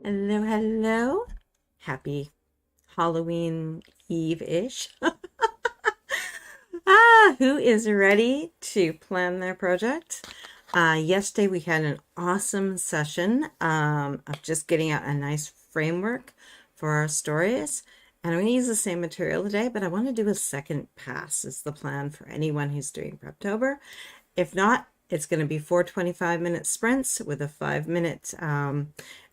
Hello, hello. Happy Halloween Eve-ish. Who is ready to plan their project? Yesterday we had an awesome session of just getting out a nice framework for our stories. And I'm going to use the same material today, but I want to do a second pass is the plan for anyone who's doing Preptober. If not, it's going to be 4 25-minute sprints with a 5-minute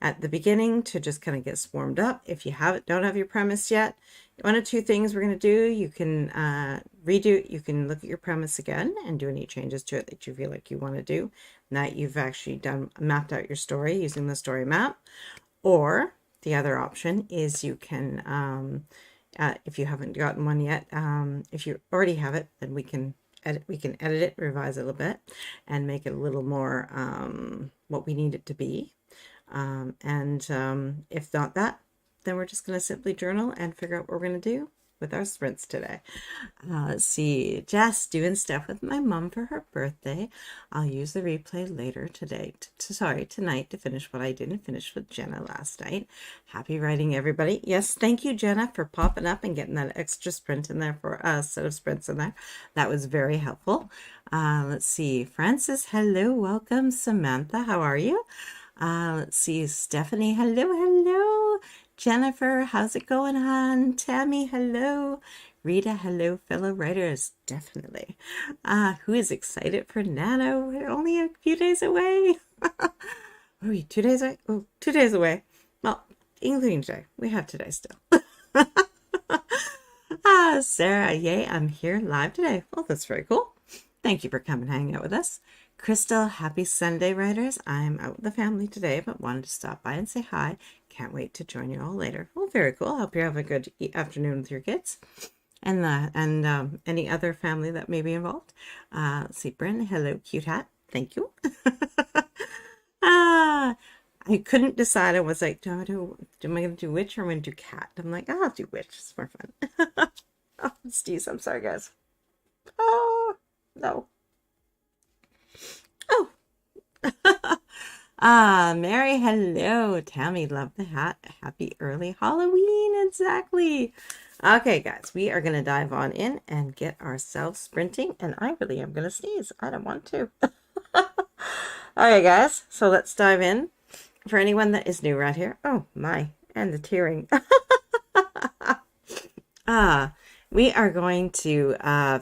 at the beginning to just kind of get warmed up. If you don't have your premise yet, one of two things we're going to do. You can you can look at your premise again and do any changes to it that you feel like you want to do, and that you've actually mapped out your story using the story map. Or the other option is you can, if you haven't gotten one yet, if you already have it, then we can edit it, revise it a little bit, and make it a little more what we need it to be. If not that, then we're just going to simply journal and figure out what we're going to do with our sprints today. Let's see, Jess doing stuff with my mom for her birthday. I'll use the replay later tonight to finish what I didn't finish with Jenna last night. Happy writing, everybody. Yes, thank you, Jenna, for popping up and getting that extra sprint in there for a set of sprints in there. That was very helpful. Let's see, Francis, hello, welcome. Samantha, how are you? Let's see, Stephanie, hello. Jennifer, how's it going, hon? Tammy, hello. Rita, hello, fellow writers, definitely. Who is excited for Nano? We're only a few days away. Are we 2 days away? Oh, 2 days away. Well, including today. We have today still. Sarah, yay, I'm here live today. Well, that's very cool. Thank you for coming and hanging out with us. Crystal, happy Sunday, writers. I'm out with the family today, but wanted to stop by and say hi. Can't wait to join you all later. Well, very cool. Hope you have a good afternoon with your kids and any other family that may be involved. Let's see, Bryn, hello, cute hat. Thank you. I couldn't decide. I was like, am I going to do witch or am I going to do cat? I'm like, I'll do witch. It's more fun. Oh, Steve, I'm sorry, guys. Oh, no. Oh. Mary, hello. Tammy, love the hat. Happy early Halloween. Exactly. Okay, guys, we are going to dive on in and get ourselves sprinting. And I really am going to sneeze. I don't want to. Okay, guys, so let's dive in. For anyone that is new right here. Oh, my. And the tearing. We are going to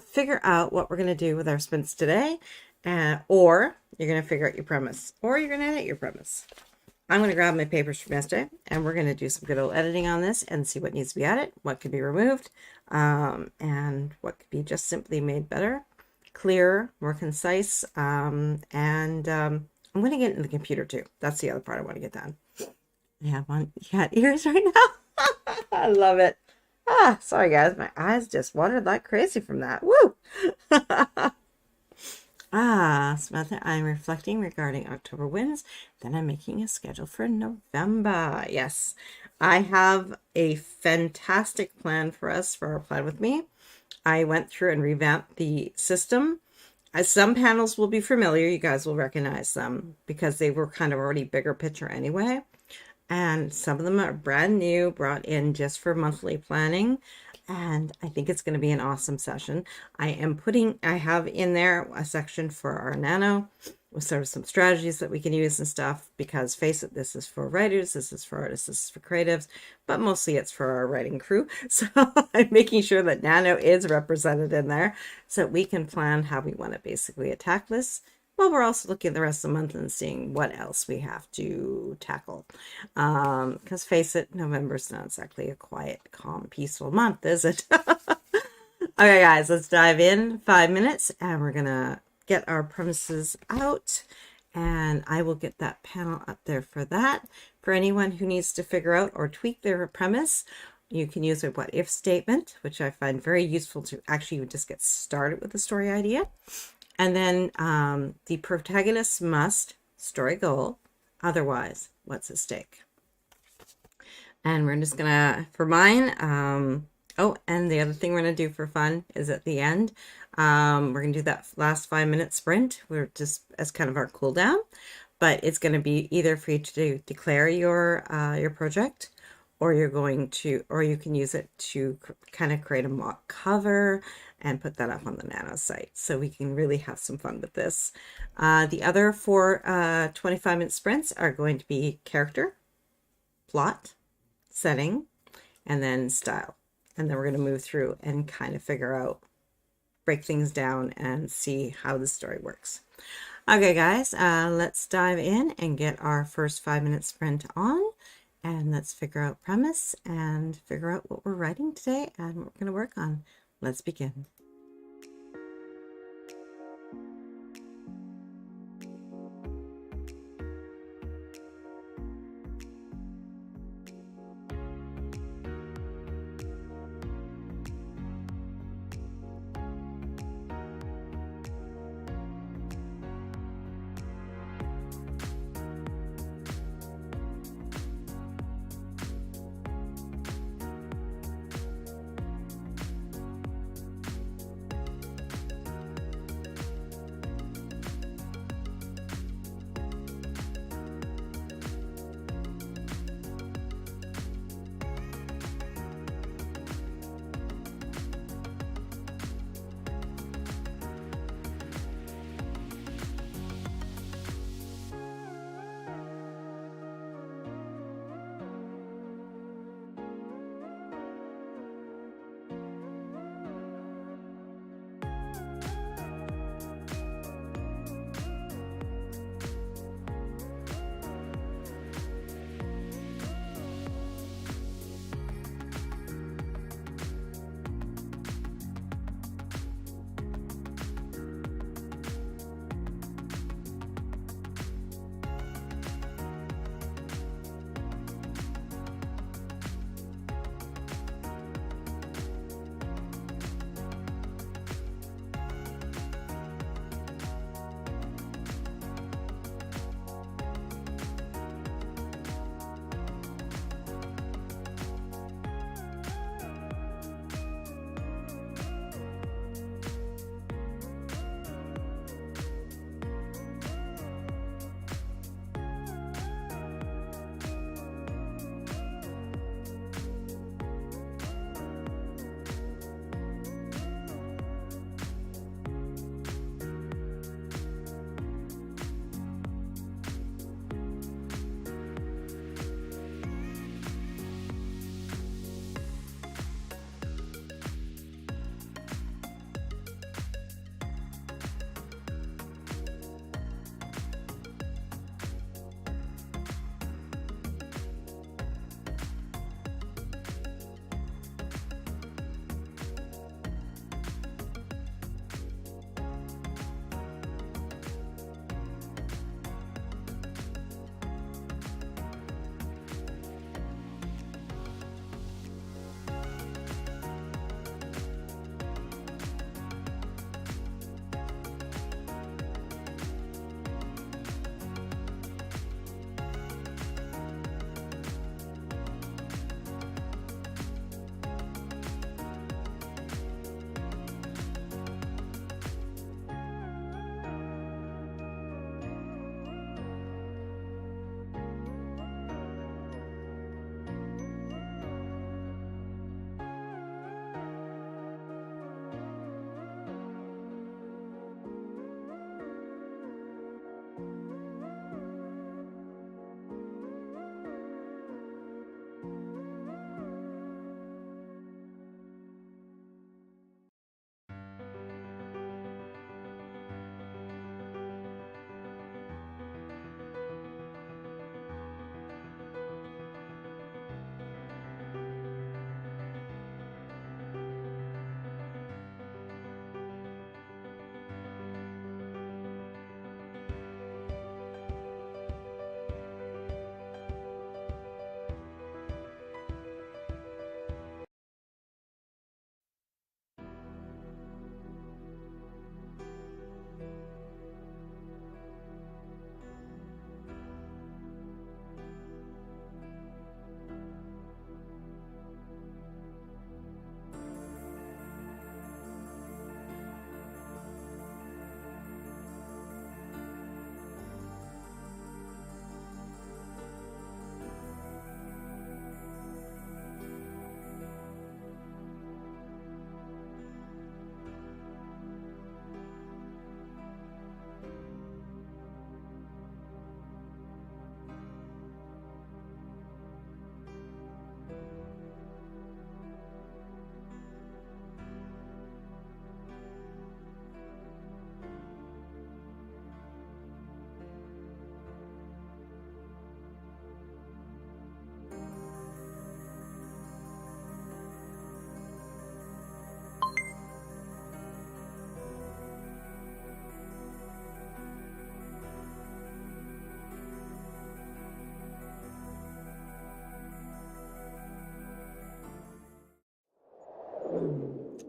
figure out what we're going to do with our sprints today. Or you're going to figure out your premise, or you're going to edit your premise. I'm going to grab my papers from yesterday, and we're going to do some good old editing on this and see what needs to be added, what could be removed, and what could be just simply made better, clearer, more concise. I'm going to get into the computer too. That's the other part I want to get done. I have on cat ears right now. I love it. Sorry guys, my eyes just watered like crazy from that. Woo! Samantha, I'm reflecting regarding October wins. Then I'm making a schedule for November. Yes, I have a fantastic plan for us for our plan with me. I went through and revamped the system. Some panels will be familiar. You guys will recognize them because they were kind of already bigger picture anyway. And some of them are brand new, brought in just for monthly planning. And I think it's going to be an awesome session. I have in there a section for our Nano with sort of some strategies that we can use and stuff, because face it, this is for writers, this is for artists, this is for creatives, but mostly it's for our writing crew. So I'm making sure that Nano is represented in there so we can plan how we want to basically attack this. Well, we're also looking at the rest of the month and seeing what else we have to tackle. Because face it, November's not exactly a quiet, calm, peaceful month, is it? Okay, guys, let's dive in. 5 minutes, and we're going to get our premises out. And I will get that panel up there for that. For anyone who needs to figure out or tweak their premise, you can use a what-if statement, which I find very useful to actually just get started with the story idea. And then the protagonist must story goal. Otherwise, what's at stake? And we're just gonna, for mine, oh, and the other thing we're gonna do for fun is at the end, we're gonna do that last 5-minute sprint. We're just as kind of our cool down. but it's going to be either for you to declare your project, or you can use it to kind of create a mock cover and put that up on the Nano site. So we can really have some fun with this. The other 4 25-minute sprints are going to be character, plot, setting, and then style. And then we're going to move through and kind of break things down and see how the story works. Okay, guys, let's dive in and get our first 5-minute sprint on. And let's figure out premise and figure out what we're writing today and what we're going to work on. Let's begin.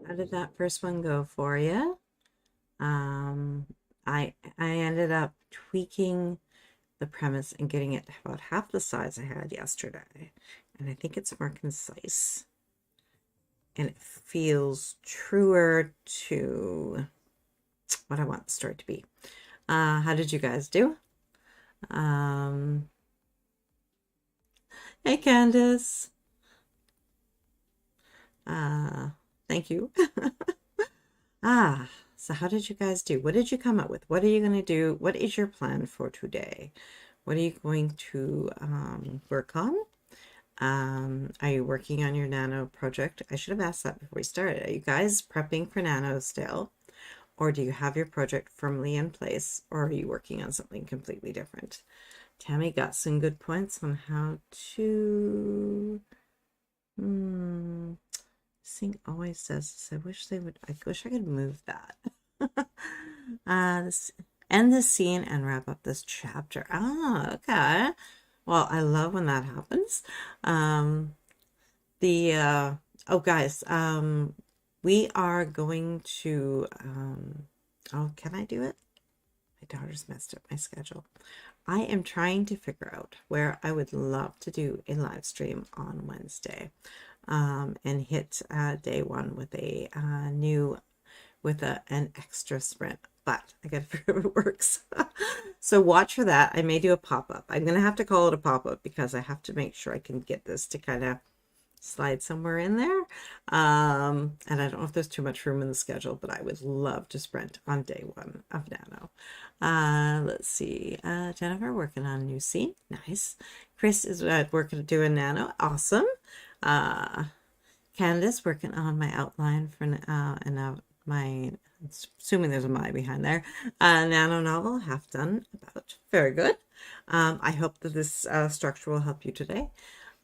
How did that first one go for you? I ended up tweaking the premise and getting it about half the size I had yesterday. And I think it's more concise. And it feels truer to what I want the story to be. How did you guys do? Hey, Candace. Thank you. So how did you guys do? What did you come up with? What are you going to do? What is your plan for today? What are you going to work on? Are you working on your nano project? I should have asked that before we started. Are you guys prepping for nano still? Or do you have your project firmly in place? Or are you working on something completely different? Tammy got some good points on how to... Sync always says this. I wish they would. I wish I could move that. End this scene and wrap up this chapter. Oh, okay. Well, I love when that happens. Oh, guys, we are going to, oh, can I do it? My daughter's messed up my schedule. I am trying to figure out where I would love to do a live stream on Wednesday, and hit day one with a an extra sprint. But I gotta figure out if it works. So watch for that. I may do a pop-up. I'm gonna have to call it a pop-up because I have to make sure I can get this to kind of slide somewhere in there. And I don't know if there's too much room in the schedule, but I would love to sprint on day one of Nano. Let's see. Jennifer working on a new scene. Nice. Chris is working doing Nano. Awesome. Candace working on my outline for my, assuming there's a my behind there, nano novel, half done, about. Very good. I hope that this structure will help you today.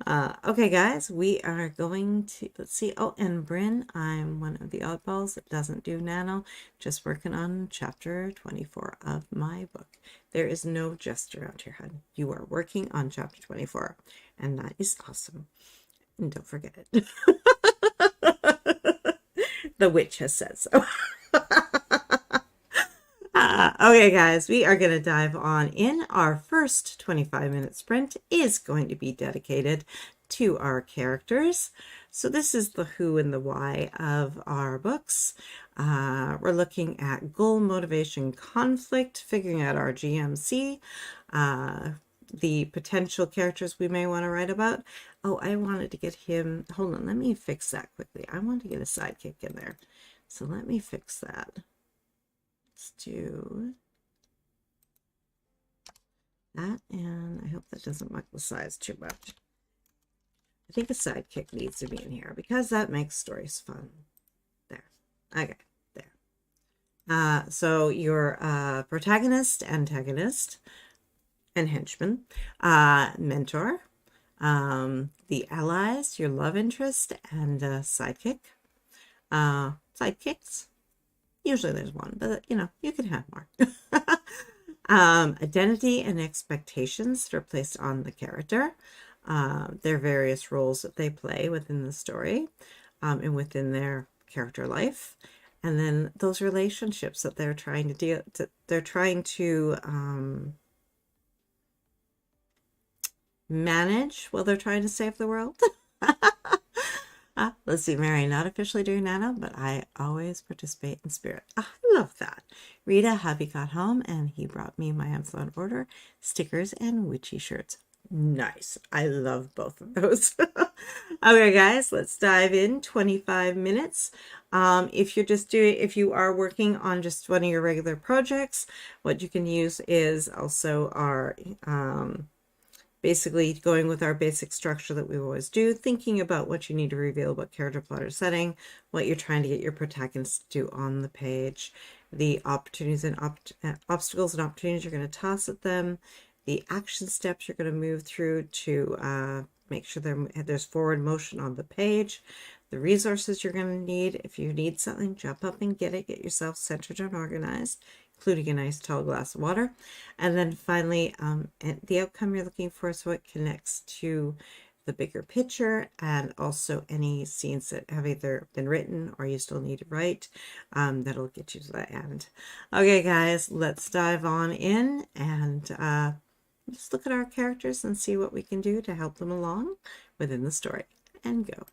Okay, guys, we are going to, let's see. Oh, and Bryn, I'm one of the oddballs that doesn't do nano, just working on chapter 24 of my book. There is no jest around here, hon. You are working on chapter 24, and that is awesome. And don't forget it. The witch has said so. Okay, guys, we are going to dive on in. Our first 25-minute sprint is going to be dedicated to our characters. So this is the who and the why of our books. We're looking at goal, motivation, conflict, figuring out our GMC, the potential characters we may want to write about. Oh, I wanted to get him. Hold on, let me fix that quickly. I want to get a sidekick in there. So let me fix that. Let's do that, and I hope that doesn't muck the size too much. I think a sidekick needs to be in here because that makes stories fun. There. Okay, there. So your protagonist, antagonist, and henchman, mentor, the allies, your love interest, and sidekick. Sidekicks. Usually there's one, but you know, you can have more. Identity and expectations that are placed on the character. Their various roles that they play within the story, and within their character life. And then those relationships that they're trying to manage while they're trying to save the world. Let's see, Mary, not officially doing nano, but I always participate in spirit. I love that. Rita, hubby got home and he brought me my Amazon order, stickers, and witchy shirts. Nice. I love both of those. Okay, guys, let's dive in. 25 minutes. If you are working on just one of your regular projects, what you can use is also our, basically going with our basic structure that we always do, thinking about what you need to reveal about character, plot, or setting, what you're trying to get your protagonist to do on the page, the opportunities and obstacles and opportunities you're going to toss at them, the action steps you're going to move through to make sure there's forward motion on the page, the resources you're going to need. If you need something, jump up and get it. Get yourself centered and organized, including a nice tall glass of water. And then finally, the outcome you're looking for, so it connects to the bigger picture, and also any scenes that have either been written or you still need to write. That'll get you to the end. Okay, guys, let's dive on in and just look at our characters and see what we can do to help them along within the story. And go.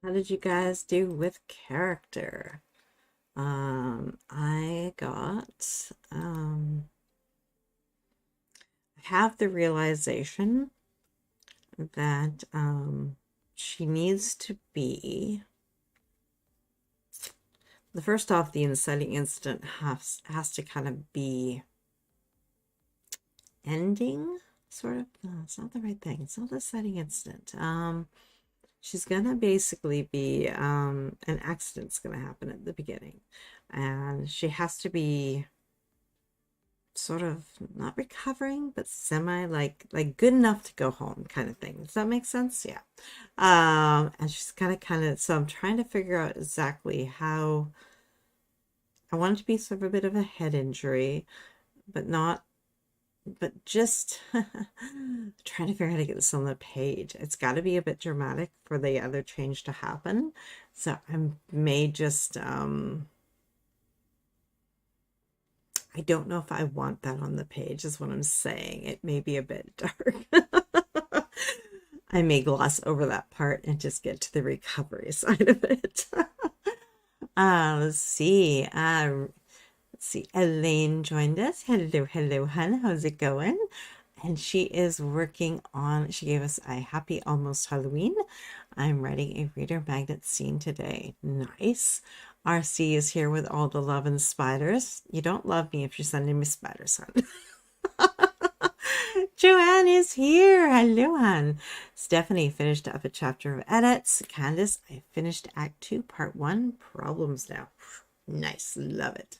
How did you guys do with character? I got, I have the realization that she needs to be, the first off, the inciting incident has to kind of be ending, sort of. No, it's not the right thing. It's not the inciting incident. She's gonna basically be an accident's gonna happen at the beginning, and she has to be sort of not recovering, but semi like good enough to go home kind of thing. Does that make sense? Yeah. And she's kind of so I'm trying to figure out exactly how. I want it to be sort of a bit of a head injury, but not, but just trying to figure out how to get this on the page. It's got to be a bit dramatic for the other change to happen. So I may just, I don't know if I want that on the page, is what I'm saying. It may be a bit dark. I may gloss over that part and just get to the recovery side of it. Let's see. Let's see. Elaine joined us. Hello, hello, hun. How's it going? And she is working on, she gave us a happy almost Halloween. I'm writing a reader magnet scene today. Nice. RC is here with all the love and spiders. You don't love me if you're sending me spiders, hun. Joanne is here. Hello, hun. Stephanie finished up a chapter of edits. Candace, I finished Act 2, Part 1, Problems now. Nice. Love it.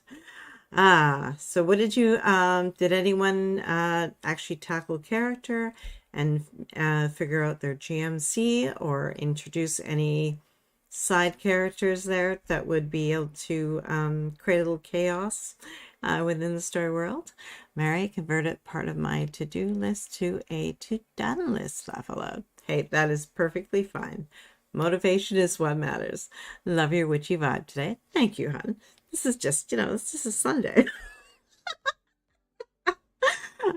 So what did you, did anyone actually tackle character and figure out their GMC or introduce any side characters there that would be able to create a little chaos within the story world? Mary converted part of my to-do list to a to-done list, laugh aloud. Hey, that is perfectly fine. Motivation is what matters. Love your witchy vibe today. Thank you, hon. This is just, it's just a Sunday.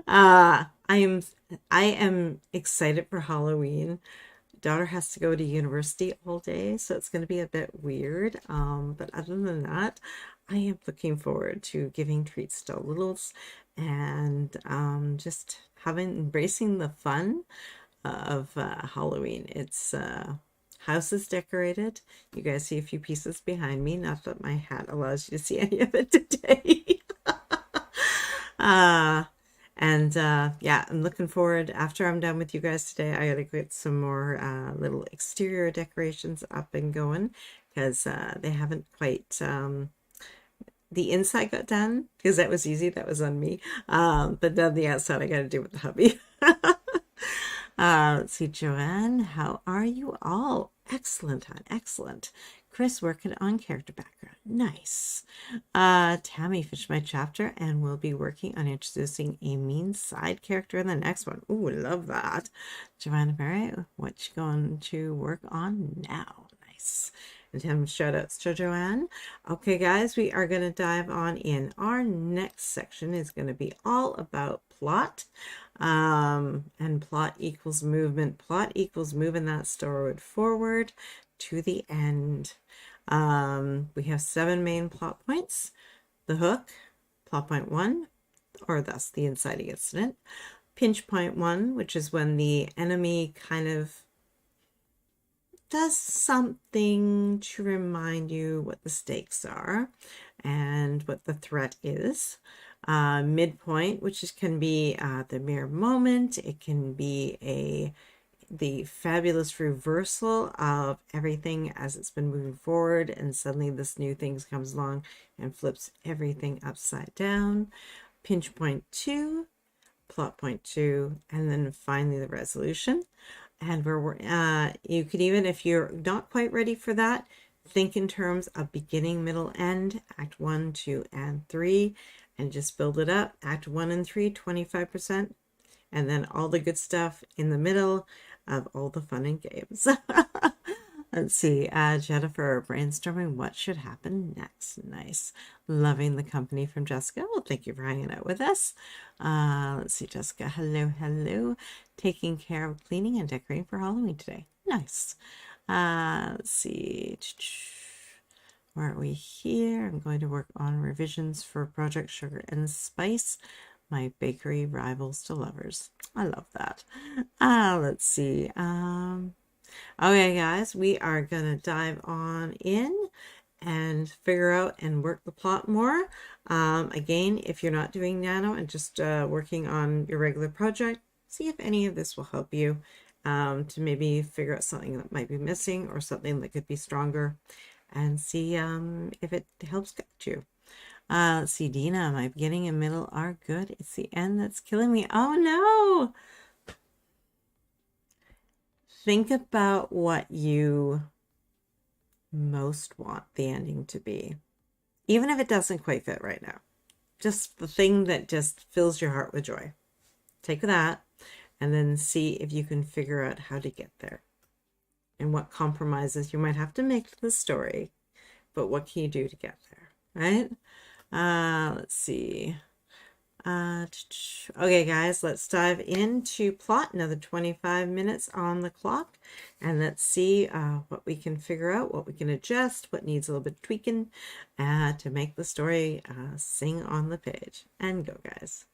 I am excited for Halloween. Daughter has to go to university all day, so it's going to be a bit weird. But other than that, I am looking forward to giving treats to littles and just embracing the fun of Halloween. It's house is decorated. You guys see a few pieces behind me. Not that my hat allows you to see any of it today. Yeah, I'm looking forward. After I'm done with you guys today, I gotta get some more little exterior decorations up and going because they haven't quite. The inside got done because that was easy. That was on me. But then the outside I gotta do with the hubby. Let's see, Joanne, how are you all? Excellent, hon, excellent. Chris working on character background. Nice. Tammy finished my chapter and will be working on introducing a mean side character in the next one. Ooh, love that. Joanna Mary, what you going to work on now? Nice. And Tim, shout outs to Joanne. Okay, guys, we are going to dive on in. Our next section is going to be all about plot. And plot equals movement. Plot equals moving that story forward to the end. We have 7 main plot points. The hook, plot point 1, or thus the inciting incident. Pinch point 1, which is when the enemy kind of does something to remind you what the stakes are and what the threat is. Midpoint, which can be the mere moment. It can be the fabulous reversal of everything as it's been moving forward, and suddenly this new thing comes along and flips everything upside down. Pinch point 2, plot point 2, and then finally the resolution. And you could even, if you're not quite ready for that, think in terms of beginning, middle, end, Act 1, 2, and 3, and just build it up. Act 1 and 3, 25%, and then all the good stuff in the middle of all the fun and games. Let's see, Jennifer, brainstorming what should happen next. Nice. Loving the company from Jessica. Well, thank you for hanging out with us. Let's see, Jessica, hello, hello. Taking care of cleaning and decorating for Halloween today. Nice. Let's see. Where are we here? I'm going to work on revisions for Project Sugar and Spice, my bakery rivals to lovers. I love that. Let's see. Okay, guys, we are going to dive on in and figure out and work the plot more. Again, if you're not doing Nano and just working on your regular project, see if any of this will help you to maybe figure out something that might be missing or something that could be stronger, and see if it helps guide you. Let's see, Dina, my beginning and middle are good. It's the end that's killing me. Oh no! Think about what you most want the ending to be, even if it doesn't quite fit right now. Just the thing that just fills your heart with joy. Take that and then see if you can figure out how to get there and what compromises you might have to make to the story, but what can you do to get there, right? Let's see. Okay, guys, let's dive into plot. Another 25 minutes on the clock, and let's see what we can figure out, what we can adjust, what needs a little bit of tweaking to make the story sing on the page. And go, guys.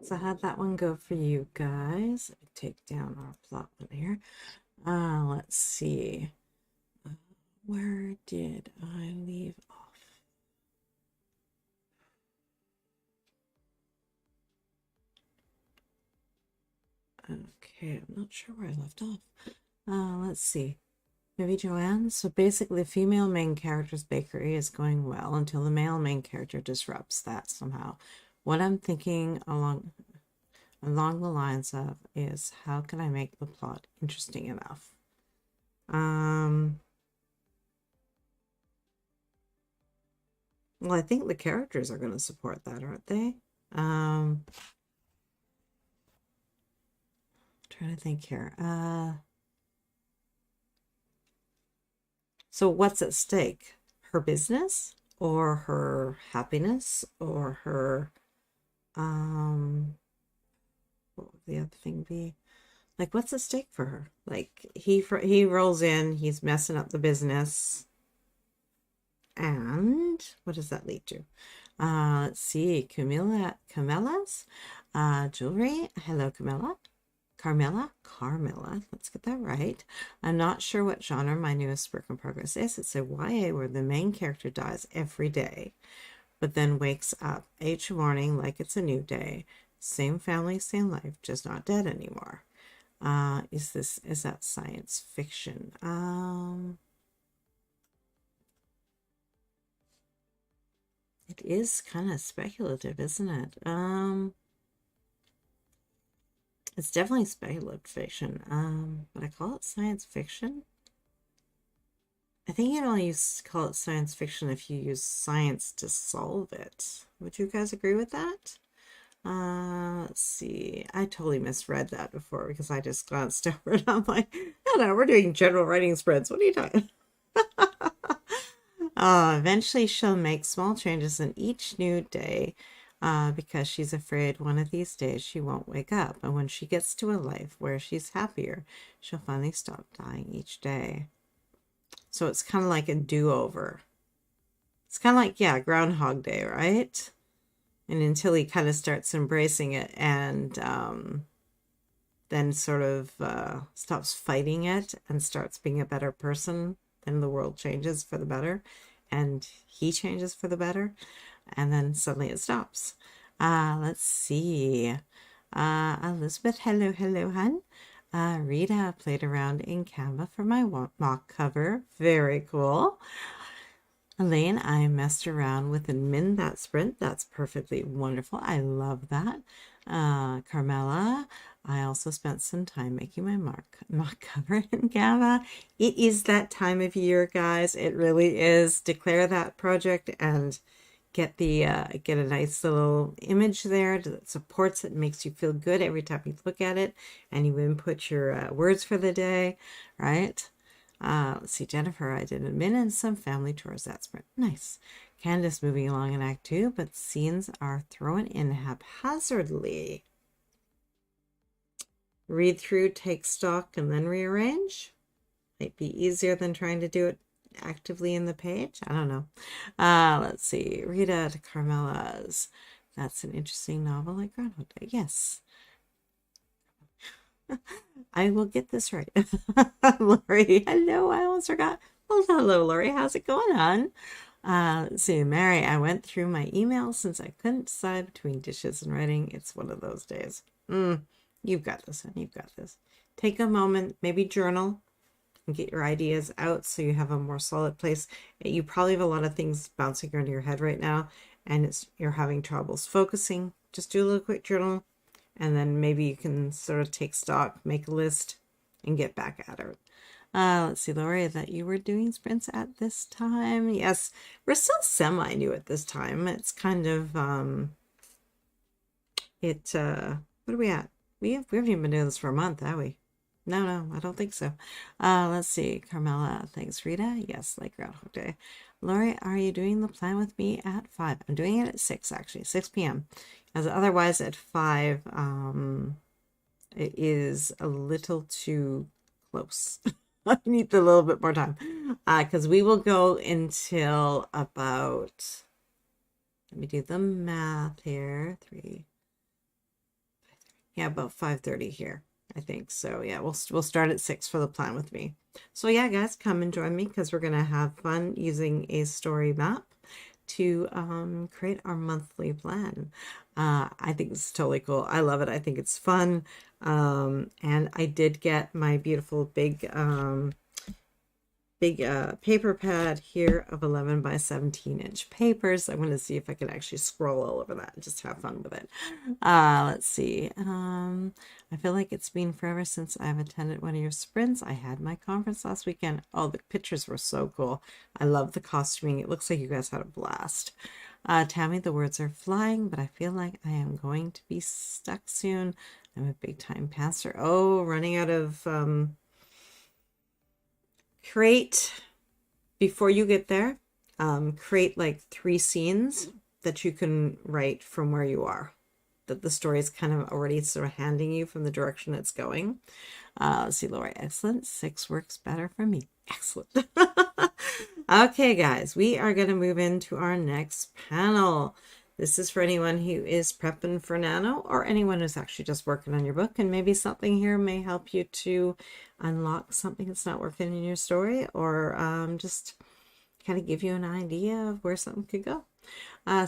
So how'd that one go for you guys? Let me take down our plot one here. Let's see. Where did I leave off? Okay, I'm not sure where I left off. Let's see. Maybe Joanne? So basically, the female main character's bakery is going well until the male main character disrupts that somehow. What I'm thinking along the lines of is, how can I make the plot interesting enough? Well, I think the characters are going to support that, aren't they? Trying to think here. So what's at stake? Her business or her happiness or her, what would the other thing be? Like, what's at stake for her? Like, he rolls in, he's messing up the business. And what does that lead to? Let's see, Camilla's jewelry. Hello, Camilla. Carmilla, let's get that right. I'm not sure what genre my newest work in progress is. It's a YA where the main character dies every day, but then wakes up each morning like it's a new day. Same family, same life, just not dead anymore. Is that science fiction? It is kind of speculative, isn't it? It's definitely speculative fiction. But I call it science fiction. I think you'd only call it science fiction if you use science to solve it. Would you guys agree with that? Let's see. I totally misread that before because I just glanced over it. I'm like, no, we're doing general writing spreads. What are you talking? Eventually she'll make small changes in each new day because she's afraid one of these days she won't wake up. And when she gets to a life where she's happier, she'll finally stop dying each day. So it's kind of like a do-over. It's kind of like, yeah, Groundhog Day, right? And until he kind of starts embracing it and then sort of stops fighting it and starts being a better person, then the world changes for the better and he changes for the better. And then suddenly it stops. Let's see. Elizabeth, hello, hun. Rita played around in Canva for my mock cover. Very cool. Elaine, I messed around with admin that sprint. That's perfectly wonderful. I love that. Carmela, I also spent some time making my mock cover in Canva. It is that time of year, guys. It really is. Declare that project and get a nice little image there that supports it, makes you feel good every time you look at it, and you input your words for the day, right? Let's see, Jennifer, I did admin and some family chores. That's nice. Candace moving along in Act 2, but scenes are thrown in haphazardly. Read through, take stock, and then rearrange. Might be easier than trying to do it actively in the page. I don't know. Let's see. Rita to Carmela's. That's an interesting novel like Groundhog Day. Yes. I will get this right. Lori, hello. I almost forgot. Well, hello, Lori. How's it going on? Let's see. Mary, I went through my emails since I couldn't decide between dishes and writing. It's one of those days. You've got this, and you've got this. Take a moment, maybe journal, and get your ideas out so you have a more solid place. You probably have a lot of things bouncing around your head right now, and you're having troubles focusing. Just do a little quick journal, and then maybe you can sort of take stock, make a list, and get back at it. Let's see, Lori, that you were doing sprints at this time. Yes, we're still semi-new at this time. It's kind of, what are we at? We haven't even been doing this for a month, have we? No, I don't think so. Let's see. Carmela, thanks, Rita. Yes, like Groundhog Day. Lori, are you doing the plan with me at 5? I'm doing it at 6, actually, 6 p.m. As otherwise at 5, it is a little too close. I need a little bit more time because we will go until about, let me do the math here, 3, Yeah, about 5:30 here, I think. So yeah, we'll start at 6 for the plan with me. So yeah, guys, come and join me because we're gonna have fun using a story map to create our monthly plan. I think it's totally cool. I love it. I think it's fun. And I did get my beautiful big paper pad here of 11 by 17-inch papers. I want to see if I can actually scroll all over that and just have fun with it. Let's see. I feel like it's been forever since I've attended one of your sprints. I had my conference last weekend. Oh, the pictures were so cool. I love the costuming. It looks like you guys had a blast. Tammy, the words are flying, but I feel like I am going to be stuck soon. I'm a big time passer. Oh, running out of create before you get there, create like 3 scenes that you can write from where you are, that the story is kind of already sort of handing you from the direction it's going. Let's see, Lori, excellent. 6 works better for me. Excellent. Okay, guys, we are going to move into our next panel. This is for anyone who is prepping for Nano or anyone who's actually just working on your book, and maybe something here may help you to unlock something that's not working in your story, or just kind of give you an idea of where something could go.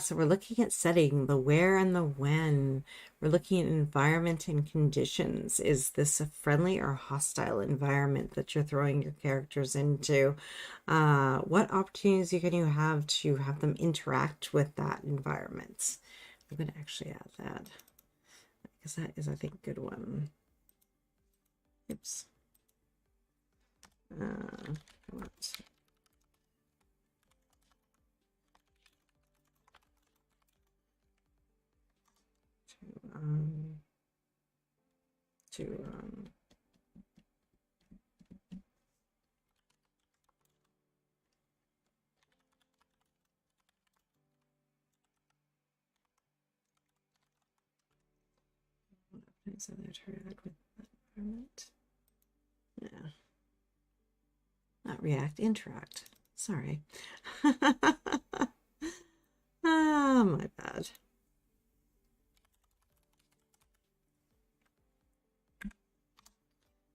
So we're looking at setting, the where and the when. We're looking at environment and conditions. Is this a friendly or hostile environment that you're throwing your characters into? What opportunities are you going to have them interact with that environment? I'm going to actually add that because that is, I think, a good one. Oops. What? To so they're trying to with that environment. Yeah. Not react, interact. Sorry. Oh, my bad.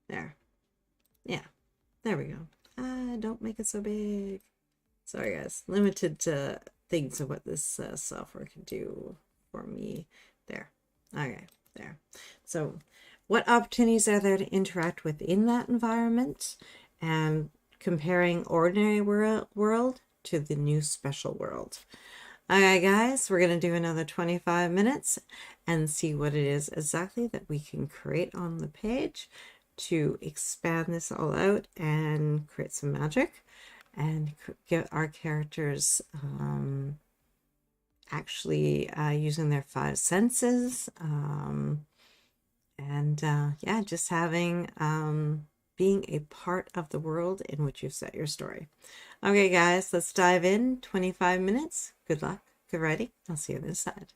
There. Yeah. There we go. Don't make it so big. Sorry, guys. Limited things of what this software can do for me. There. Okay. There. So what opportunities are there to interact within that environment, and comparing ordinary world to the new special world. Okay, guys, we're going to do another 25 minutes and see what it is exactly that we can create on the page to expand this all out and create some magic and get our characters actually using their 5 senses, and yeah, just having being a part of the world in which you've set your story. Okay, guys, let's dive in. 25 minutes. Good luck. Good writing. I'll see you on the other side.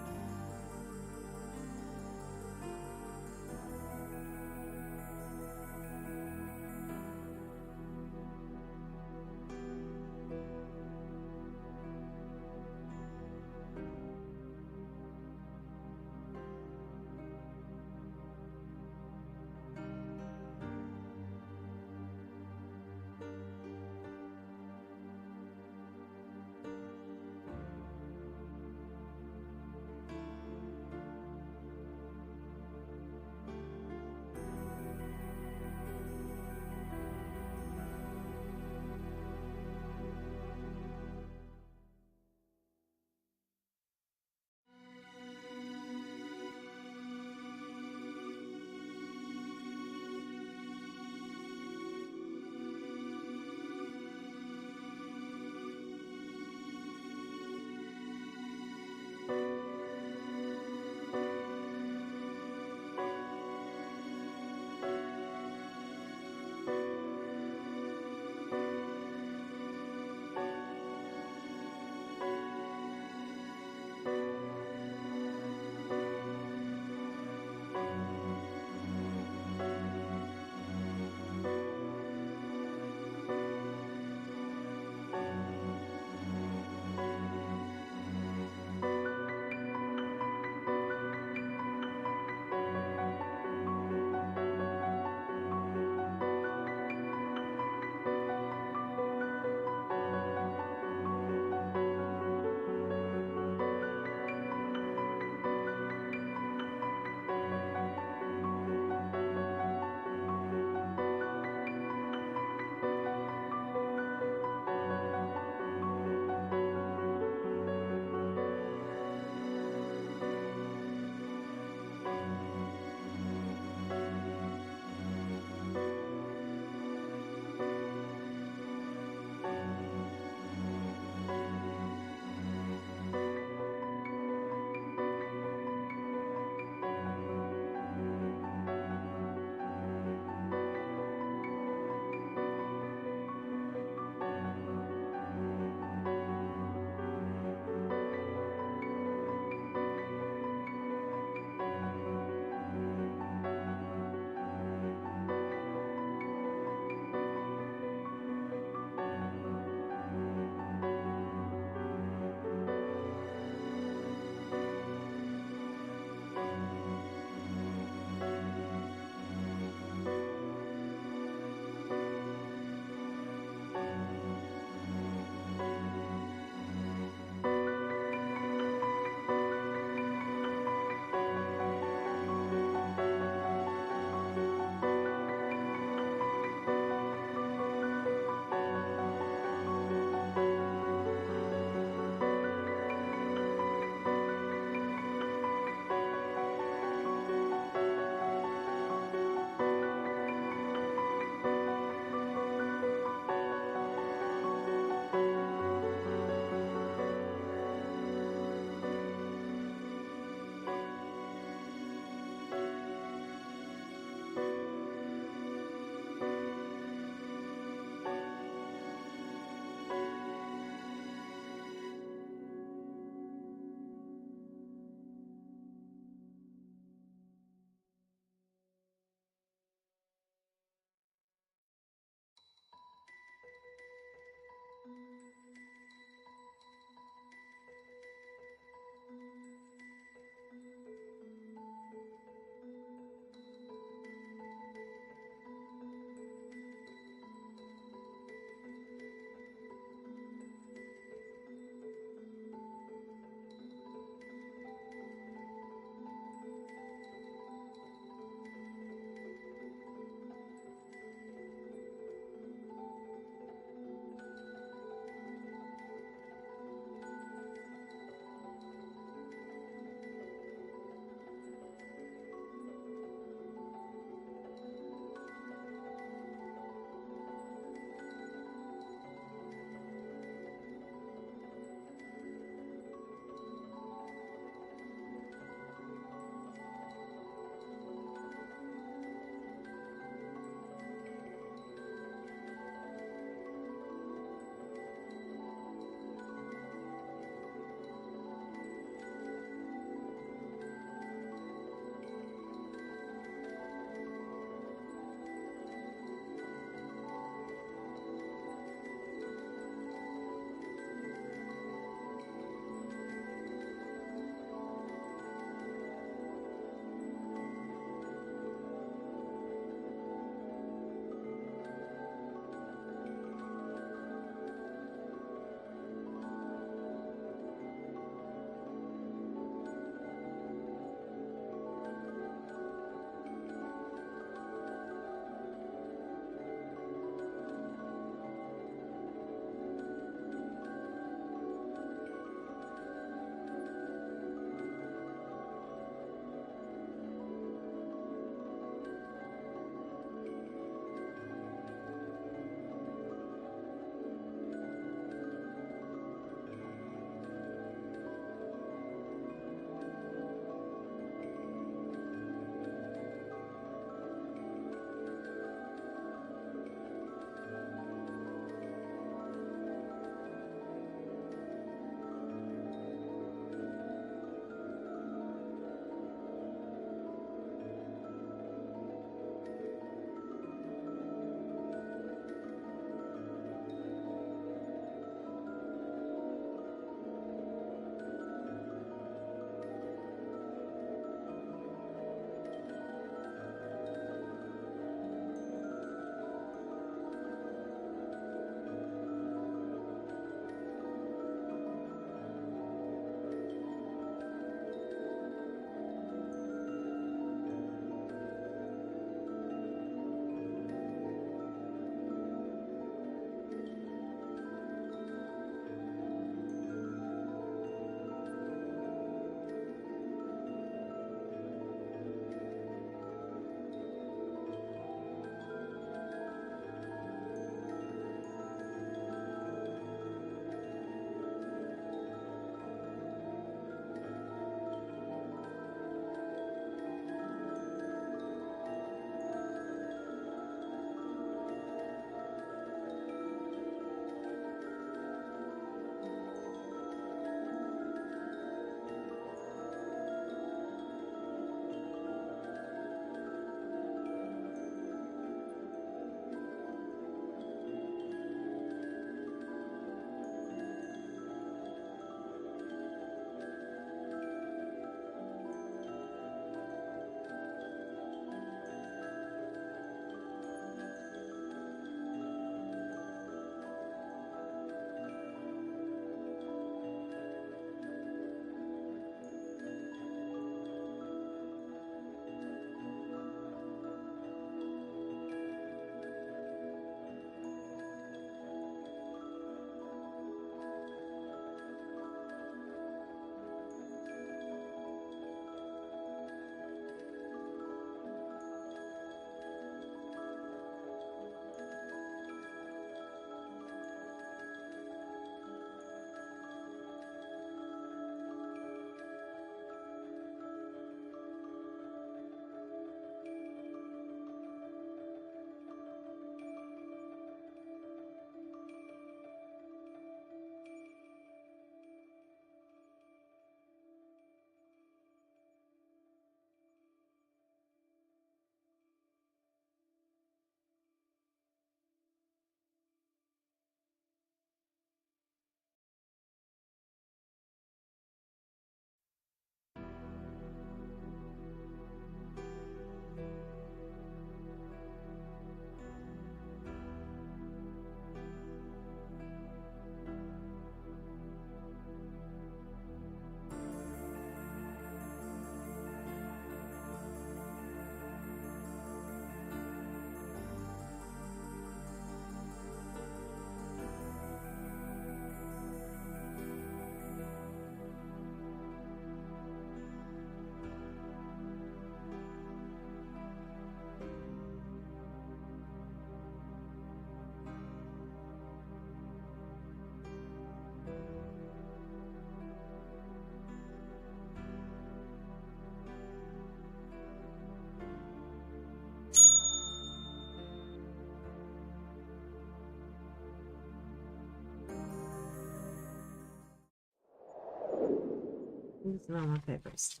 Use normal papers.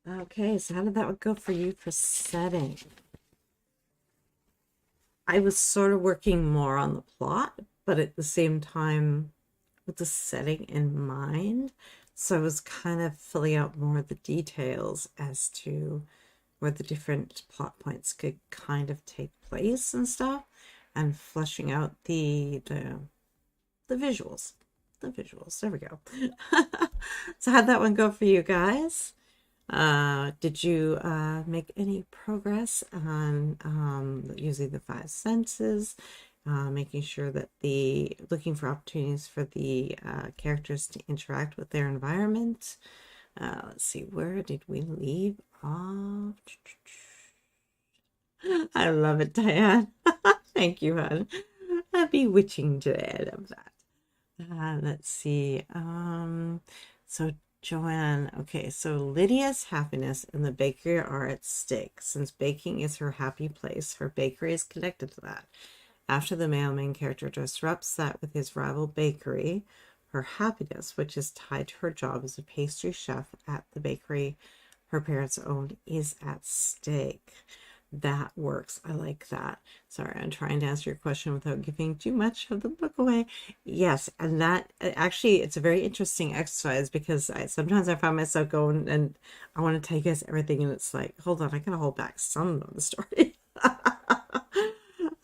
Okay, so how did that go for you for setting? I was sort of working more on the plot, but at the same time with the setting in mind. So I was kind of filling out more of the details as to where the different plot points could kind of take place and stuff, and fleshing out the visuals. The visuals. There we go. So how'd that one go for you guys? Did you make any progress on using the five senses, making sure that looking for opportunities for the characters to interact with their environment? Let's see, where did we leave off? I love it, Diane. Thank you, hon. Bewitching today. I love that. Let's see. So Joanne, okay, so Lydia's happiness and the bakery are at stake. Since baking is her happy place, her bakery is connected to that. After the main character disrupts that with his rival bakery, her happiness, which is tied to her job as a pastry chef at the bakery her parents owned, is at stake. That works. I like that. Sorry, I'm trying to answer your question without giving too much of the book away. Yes, and that actually, it's a very interesting exercise because sometimes I find myself going and I want to tell you guys everything, and it's like, hold on, I gotta hold back some of the story.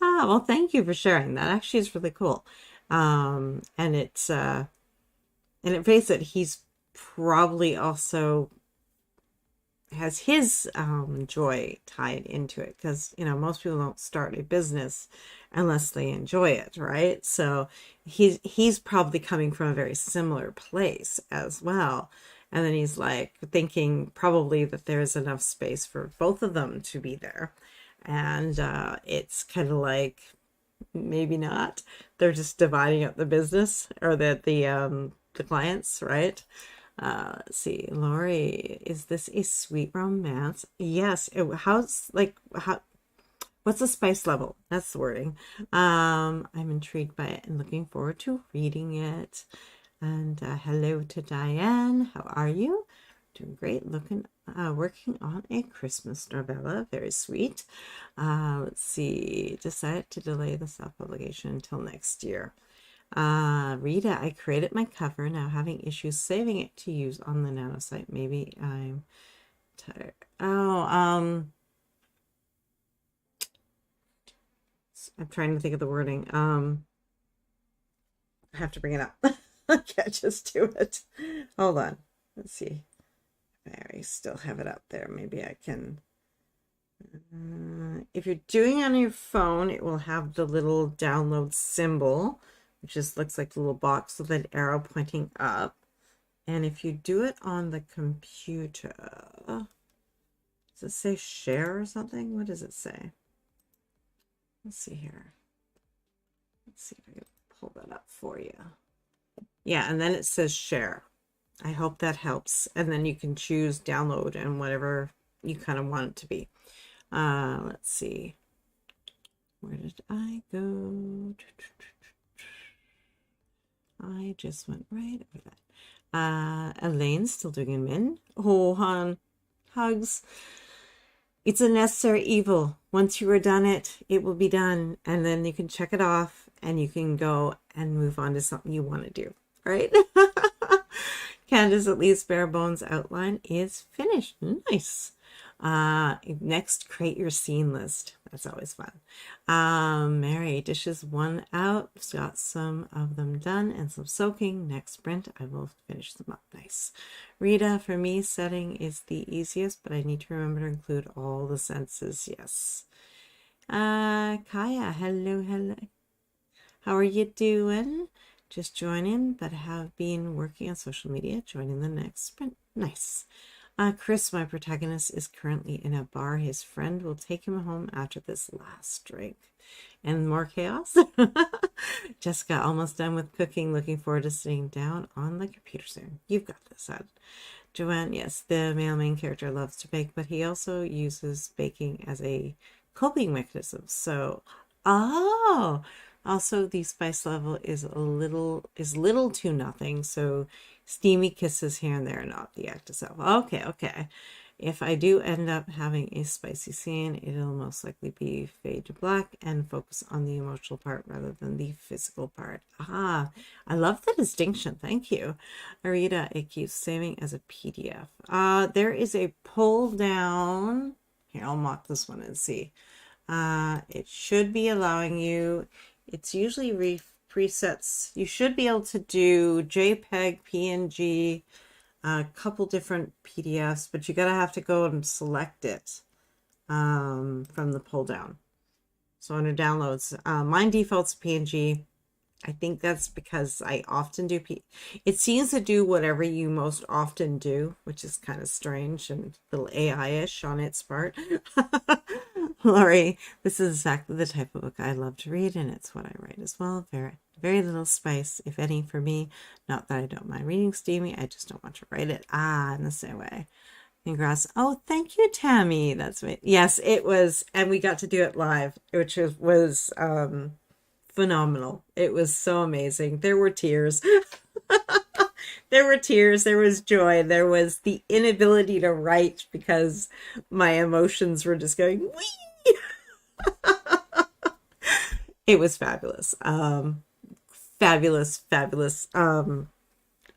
Well, thank you for sharing. That actually is really cool. And it's and face it, he's probably also has his joy tied into it, because most people don't start a business unless they enjoy it, right? So he's probably coming from a very similar place as well, and then he's like thinking probably that there's enough space for both of them to be there, and it's kind of like maybe not, they're just dividing up the business, or the clients, right? Let's see, Lori, is this a sweet romance? Yes. What's the spice level? That's the wording. I'm intrigued by it and looking forward to reading it. And hello to Diane. How are you? Doing great. Working on a Christmas novella. Very sweet. Let's see. Decided to delay the self-publication until next year. Rita, I created my cover, now having issues saving it to use on the Nano site. Maybe I'm tired. I'm trying to think of the wording. I have to bring it up. I can't just do it. Hold on. Let's see. I still have it up there. Maybe I can. If you're doing it on your phone, it will have the little download symbol, which just looks like the little box with an arrow pointing up. And if you do it on the computer, does it say share or something? What does it say? Let's see here. Let's see if I can pull that up for you. Yeah, and then it says share. I hope that helps. And then you can choose download and whatever you kind of want it to be. Let's see. Where did I go? I just went right over that. Elaine's still doing admin. Oh, hon, hugs. It's a necessary evil. Once you are done it, it will be done. And then you can check it off and you can go and move on to something you want to do, right? Candace, at least bare bones outline is finished. Nice. Next, create your scene list. That's always fun. Mary, dishes one out. Got some of them done and some soaking. Next sprint, I will finish them up. Nice. Rita, for me, setting is the easiest, but I need to remember to include all the senses. Yes. Kaya, hello. How are you doing? Just joining, but have been working on social media, joining the next sprint. Nice. Chris, my protagonist, is currently in a bar. His friend will take him home after this last drink. And more chaos. Jessica, almost done with cooking. Looking forward to sitting down on the computer soon. You've got this, hon. Joanne, yes, the male main character loves to bake, but he also uses baking as a coping mechanism. So, Also, the spice level is little to nothing, so steamy kisses here and there, not the act itself. Okay, okay. If I do end up having a spicy scene, it'll most likely be fade to black and focus on the emotional part rather than the physical part. Ah, I love the distinction. Thank you. Arita, it keeps saving as a PDF. There is a pull down. Here, I'll mock this one and see. It should be allowing you, it's usually presets. You should be able to do JPEG, PNG, a couple different PDFs, but you gotta have to go and select it from the pull down. So under downloads, mine defaults PNG. I think that's because I often do it seems to do whatever you most often do, which is kind of strange and a little AI-ish on its part. Lori, this is exactly the type of book I love to read, and it's what I write as well. Very, very little spice, if any, for me. Not that I don't mind reading steamy, I just don't want to write it. In the same way. Congrats. Oh, thank you, Tammy. That's right. Yes, it was, and we got to do it live, which was phenomenal. It was so amazing. There were tears. There were tears. There was joy. There was the inability to write because my emotions were just going, wee! It was fabulous. Fabulous.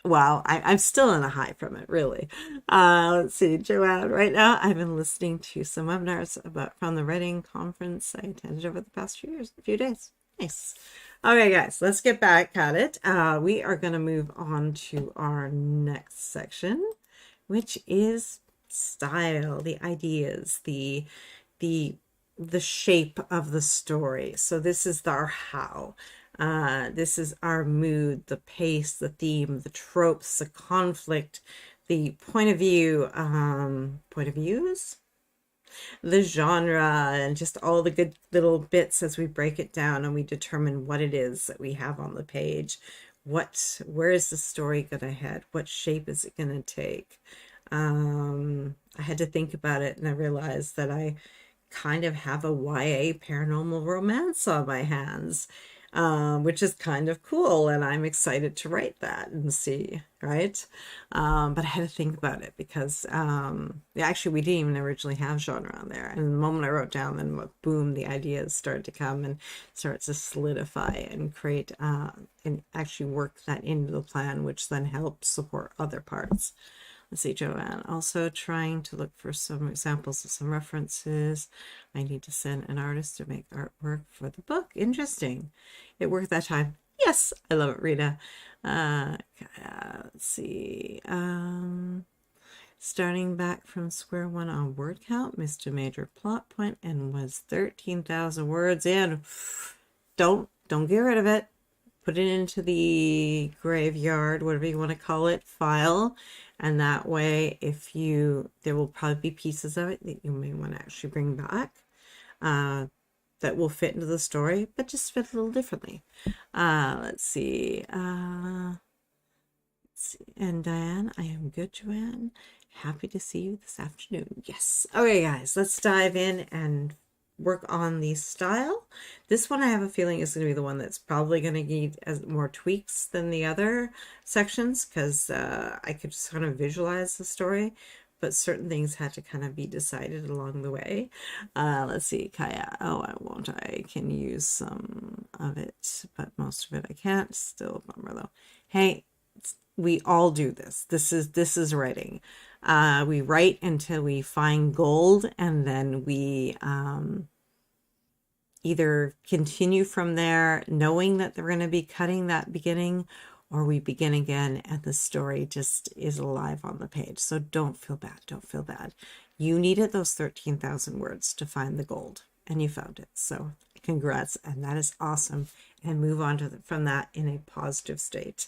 Wow, I'm still in a high from it, really. Let's see, Joanne, right now I've been listening to some webinars from the writing conference I attended over the past few days. Nice. Okay, guys, let's get back at it. We are going to move on to our next section, which is style, the ideas, the shape of the story. So this is our how. This is our mood, the pace, the theme, the tropes, the conflict, the point of view, point of views, the genre, and just all the good little bits as we break it down and we determine what it is that we have on the page. Where is the story going to head? What shape is it going to take? I had to think about it, and I realized that I kind of have a YA paranormal romance on my hands, which is kind of cool, and I'm excited to write that and see, right? But I had to think about it because actually we didn't even originally have genre on there, and the moment I wrote down, then boom, the ideas started to come and starts to solidify and create and actually work that into the plan, which then helps support other parts. Let's see, Joanne. Also trying to look for some examples of some references. I need to send an artist to make artwork for the book. Interesting. It worked that time. Yes, I love it, Rita. Let's see. Starting back from square one on word count, missed a major plot point and was 13,000 words in. Don't get rid of it. Put it into the graveyard, whatever you want to call it, file. And that way, there will probably be pieces of it that you may want to actually bring back that will fit into the story, but just fit a little differently. Let's see. And Diane, I am good, Joanne. Happy to see you this afternoon. Yes. Okay, guys, let's dive in and work on the style. This one I have a feeling is going to be the one that's probably going to need more tweaks than the other sections, because I could just kind of visualize the story, but certain things had to kind of be decided along the way. Let's see, Kaya. Oh, I can use some of it, but most of it I can't. Still a bummer though. Hey, we all do this. This is writing. We write until we find gold, and then we either continue from there knowing that they're going to be cutting that beginning, or we begin again and the story just is alive on the page. So don't feel bad. Don't feel bad. You needed those 13,000 words to find the gold, and you found it. So congrats, and that is awesome. And move on from that in a positive state.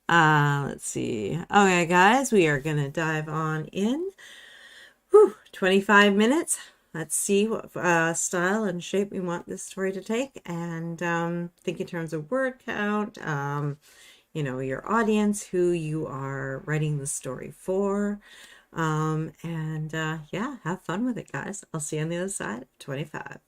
Let's see. Okay, guys, we are going to dive on in. 25 minutes. Let's see what style and shape we want this story to take, and think in terms of word count, your audience, who you are writing the story for, yeah, have fun with it, guys. I'll see you on the other side of 25.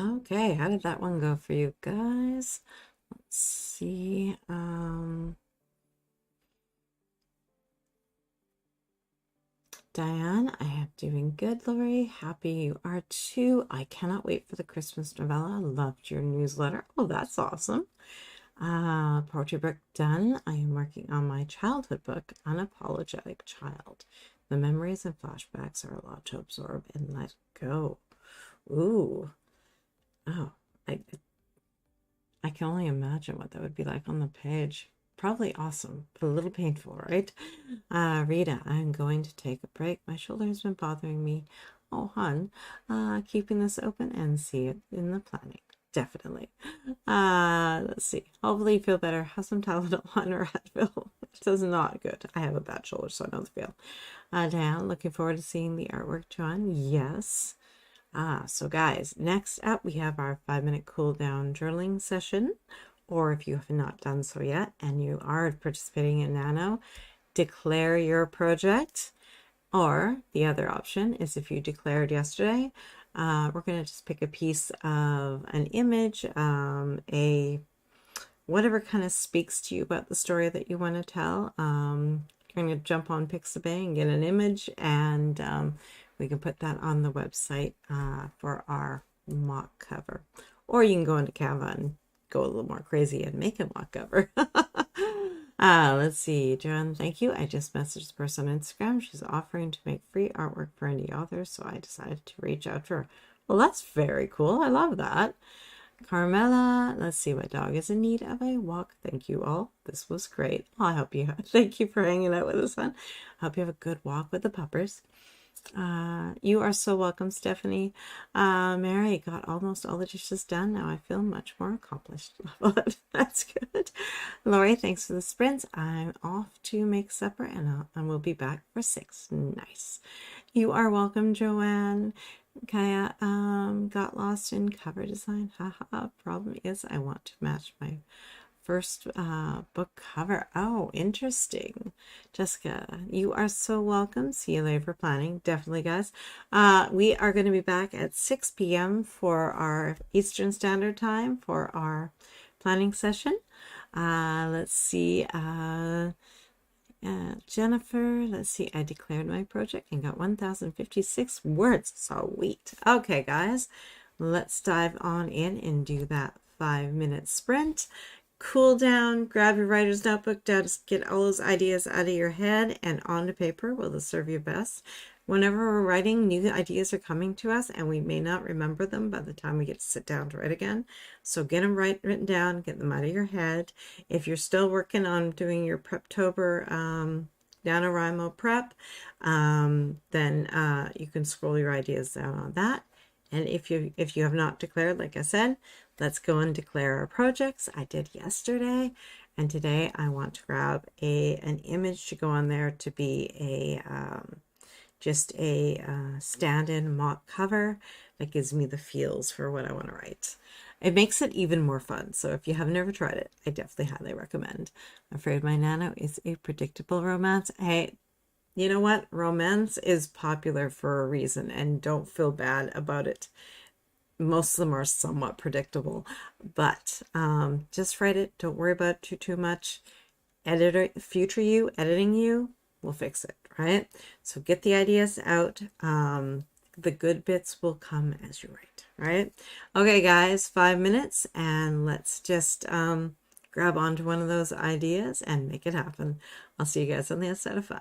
Okay, how did that one go for you guys? Let's see. Diane, I am doing good, Lori. Happy you are too. I cannot wait for the Christmas novella. Loved your newsletter. Oh, that's awesome. Poetry book done. I am working on my childhood book, Unapologetic Child. The memories and flashbacks are a lot to absorb and let go. Ooh. Oh, I can only imagine what that would be like on the page. Probably awesome, but a little painful, right? Rita, I'm going to take a break. My shoulder has been bothering me. Oh, hun, keeping this open and see it in the planning. Definitely. Let's see. Hopefully you feel better. Have some Tylenol or Advil. It is not good. I have a bad shoulder, so I know the feel. Diane, looking forward to seeing the artwork, John. Yes. So guys, next up we have our 5-minute cool down journaling session. Or if you have not done so yet and you are participating in Nano, declare your project. Or the other option is if you declared yesterday, we're going to just pick a piece of an image, whatever kind of speaks to you about the story that you want to tell. You're going to jump on Pixabay and get an image, and we can put that on the website for our mock cover. Or you can go into Canva and go a little more crazy and make a mock cover. Let's see. Joanne, thank you. I just messaged the person on Instagram. She's offering to make free artwork for indie authors, so I decided to reach out to her. Well, that's very cool. I love that. Carmela, let's see, what dog is in need of a walk. Thank you all. This was great. I hope you thank you for hanging out with us, hon. I hope you have a good walk with the puppers. You are so welcome, Stephanie. Mary, got almost all the dishes done. Now I feel much more accomplished. That's good. Lori, thanks for the sprints. I'm off to make supper and we'll be back for 6. Nice. You are welcome, Joanne. Kaya, got lost in cover design. Haha. Problem is I want to match my first book cover. Oh, interesting. Jessica, you are so welcome. See you later for planning. Definitely, guys. We are going to be back at 6 p.m. for our Eastern Standard Time for our planning session. Let's see. Jennifer, let's see. I declared my project and got 1,056 words. Sweet. Okay, guys. Let's dive on in and do that 5-minute sprint. Cool down, grab your writer's notebook, just get all those ideas out of your head and onto paper. Will this serve you best? Whenever we're writing, new ideas are coming to us and we may not remember them by the time we get to sit down to write again. So get them written down, get them out of your head. If you're still working on doing your Preptober NaNoWriMo prep, then you can scroll your ideas down on that. And if you have not declared, like I said, let's go and declare our projects. I did yesterday, and today I want to grab an image to go on there to be a just a stand-in mock cover that gives me the feels for what I want to write. It makes it even more fun. So if you have never tried it, I definitely highly recommend. I'm Afraid My Nano is a predictable romance. Hey, you know what? Romance is popular for a reason, and don't feel bad about it. Most of them are somewhat predictable, but just write it. Don't worry about it too much. Future you, editing you, will fix it, right? So get the ideas out. The good bits will come as you write, right? Okay, guys, 5 minutes, and let's just grab onto one of those ideas and make it happen. I'll see you guys on the other side of 5.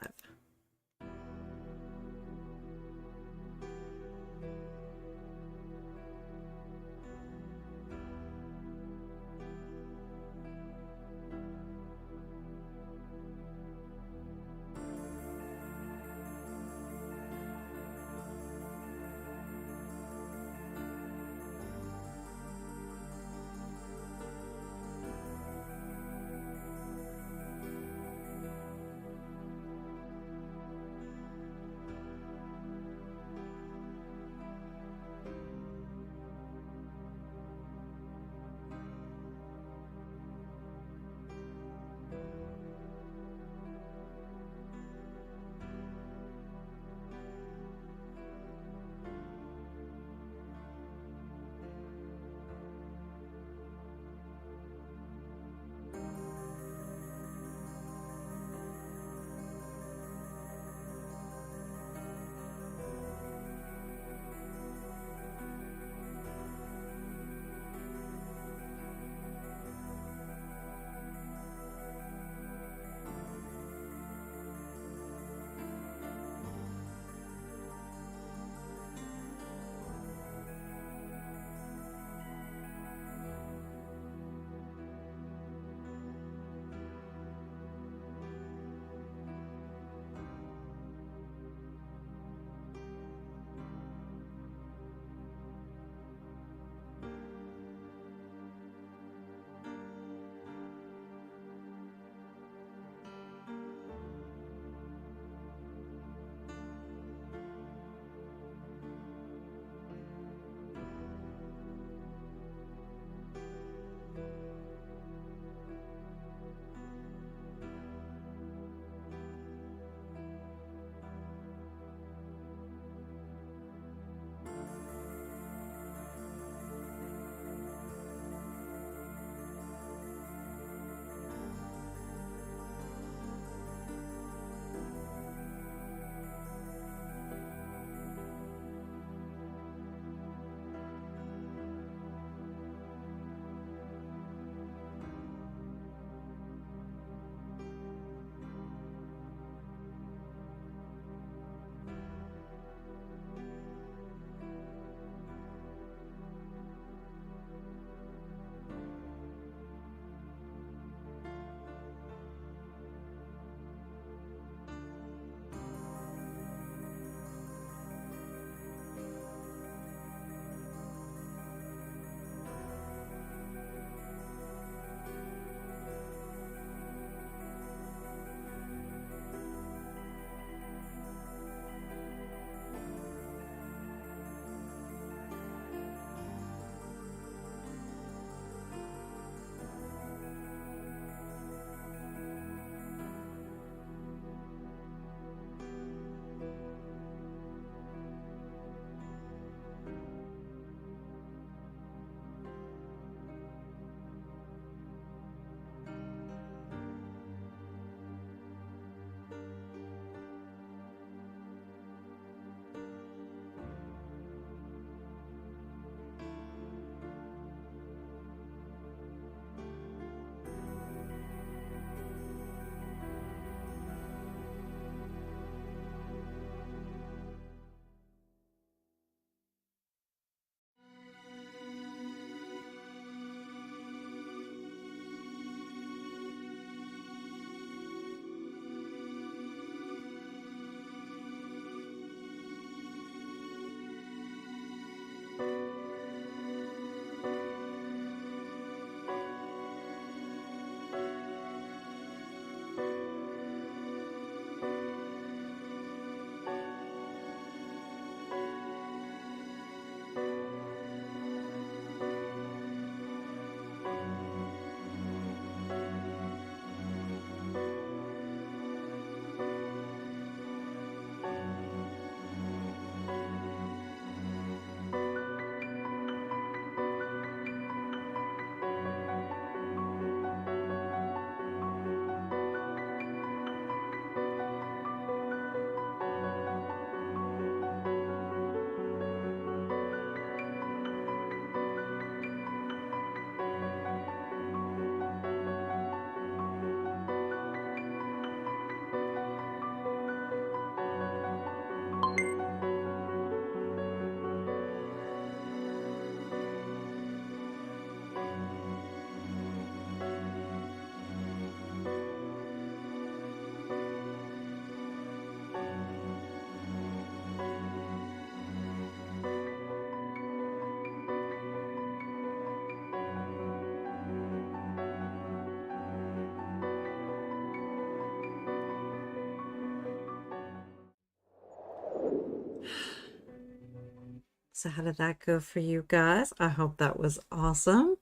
So how did that go for you guys? I hope that was awesome.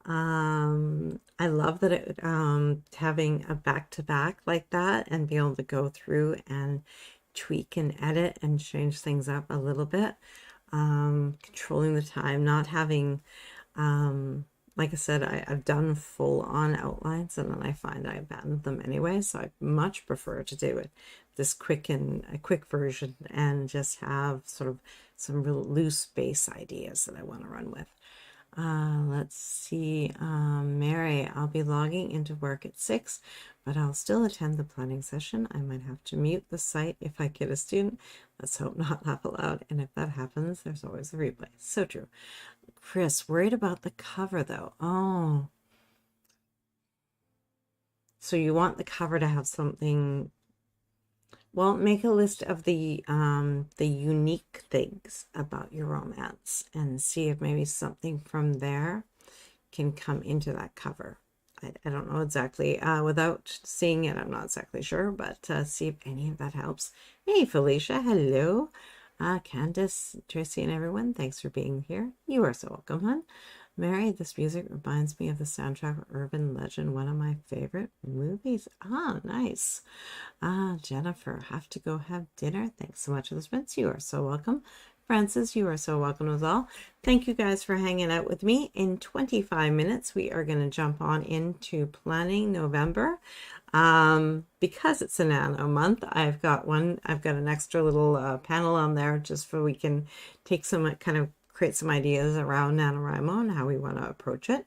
I love that it having a back-to-back like that and be able to go through and tweak and edit and change things up a little bit. Controlling the time, not having like I said, I've done full-on outlines and then I find I abandon them anyway, so I much prefer to do it this quick and a quick version and just have sort of some real loose base ideas that I want to run with. Let's see, Mary, I'll be logging into work at 6, but I'll still attend the planning session. I might have to mute the site if I get a student. Let's hope not laugh aloud. And if that happens, there's always a replay. So true. Chris, worried about the cover though. Oh. So you want the cover to have something. Well, make a list of the unique things about your romance and see if maybe something from there can come into that cover. I don't know exactly. Without seeing it, I'm not exactly sure, but see if any of that helps. Hey, Felicia, hello. Candace, Tracy, and everyone, thanks for being here. You are so welcome, hon. Mary, this music reminds me of the soundtrack of Urban Legend, one of my favorite movies. Ah, nice. Jennifer, have to go have dinner. Thanks so much for the spins. You are so welcome. Francis, you are so welcome as well. Thank you guys for hanging out with me. In 25 minutes, we are going to jump on into planning November. Because it's a nano month, I've got an extra little panel on there just for we can take some kind of create some ideas around NaNoWriMo and how we want to approach it.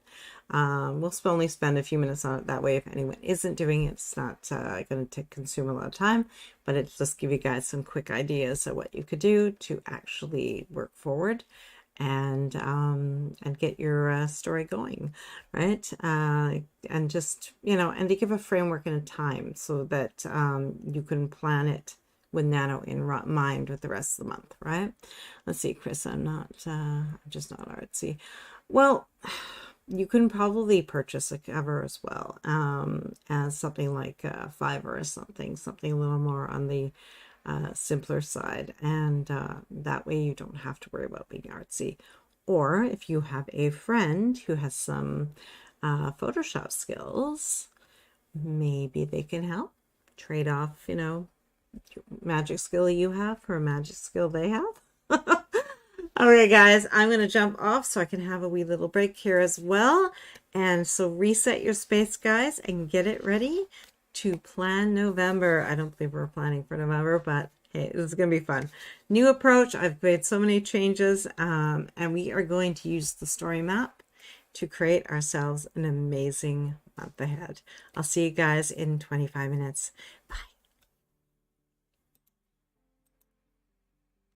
We'll only spend a few minutes on it that way. If anyone isn't doing it, it's not going to consume a lot of time, but it's just give you guys some quick ideas of what you could do to actually work forward and get your story going, right? And just, and to give a framework and a time so that you can plan it with Nano in mind with the rest of the month, right? Let's see, Chris, I'm just not artsy. Well, you can probably purchase a cover as well as something like Fiverr or something a little more on the simpler side, and that way you don't have to worry about being artsy. Or if you have a friend who has some Photoshop skills, maybe they can help trade off, magic skill you have for a magic skill they have. Okay, guys, I'm going to jump off so I can have a wee little break here as well. And so reset your space, guys, and get it ready to plan November. I don't believe we're planning for November, but hey, this is going to be fun. New approach. I've made so many changes, and we are going to use the story map to create ourselves an amazing month ahead. I'll see you guys in 25 minutes. Bye.